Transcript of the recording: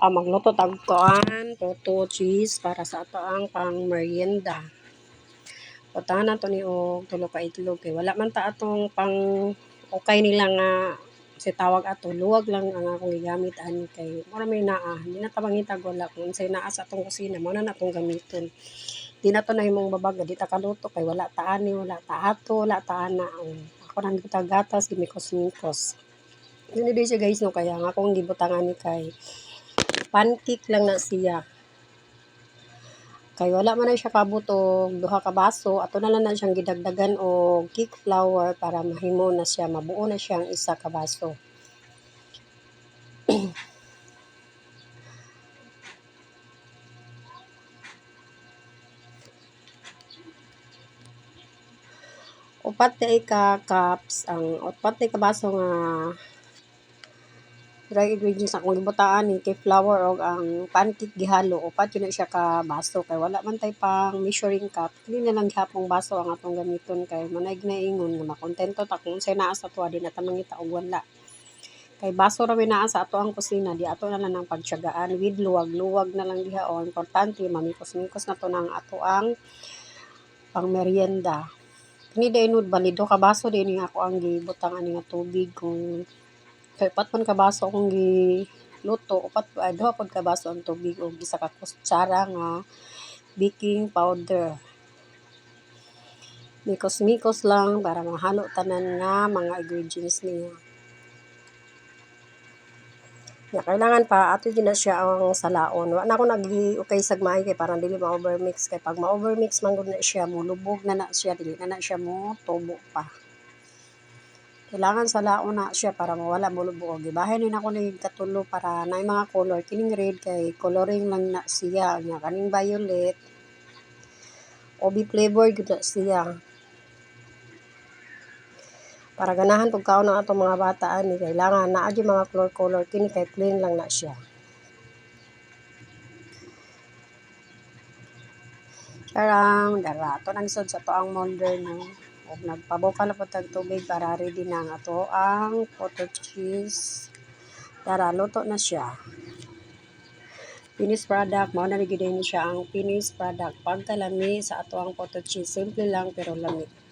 Magluto tag kuan, toto cheese para sa ato ang pang merienda. Butahan nato ni og tulo ka itlog kay wala man ta atong pang okay nila nga si tawag ato luwag lang ang akong gigamit ani kay mura may naa di na ta mangitag wala kung unsay naa sa atong kusina mao na natong gamiton. Di na to na imong babaga di ta kaluto kay wala ta ani wala ta ato wala ta ana. Ako nang gatas gimikos-mikos. Yun di siya guys no kaya ang akong gibutangan ni kay pancake lang na siya. Kay wala man na siya kabot og duha ka baso, ato na lang na siyang gidagdagan og cake flour para mahimo na siya, mabuo na siyang isa ka baso. Upat na ka cups ang upat na ka baso nga dry ingredients akong gibutaan ni cake flour og ang pancake gihalo upat yun na siya ka baso kay wala man tay pang measuring cup dili na lang gihapong baso ang atong gamiton kay manay ginaingon nga makontento ta kung unsay naa sa tuwa di na ta mangita og wala kay baso ra may naa sa ato ang kusina di ato na lang ang pagtiyagaan with luwag-luwag na lang diha o importante mamikos-mikos na to ng ato ang pang merienda. Kini dainod balido ka baso din ako ang gibutang ani nga tubig kung kay upat man ka baso akong giluto upat duha pod ka baso ang tubig ug isa ka kutsara nga baking powder. Mikos-mikos lang para mahalo tanan nga mga ingredients niya. Ya, kailangan pa ato din na siya ang salaon. Wa na ako nag-ukay sagmay kay parang dili ma-overmix kay pag ma-overmix man gud na siya mulubog na siya dili na siya mo tubo pa. Kailangan salaon na siya para mawala bulubog. Gibahin din ako ni katulo para na mga color kining red kay coloring lang na siya nya kaning violet. Obi flavor gud na siya. Para ganahan pag kaon ng atong mga bata ani kailangan naa gyud mga color kini kay plain lang na siya. Charang dara ato nang isod sa to ang molder no ug nagpabuka na po tag tubig para ready na ang ato ang cottage cheese. Tara luto na siya. Finished product mao na gyud ni siya ang finished product pagkalami sa ato ang cottage cheese simple lang pero lami.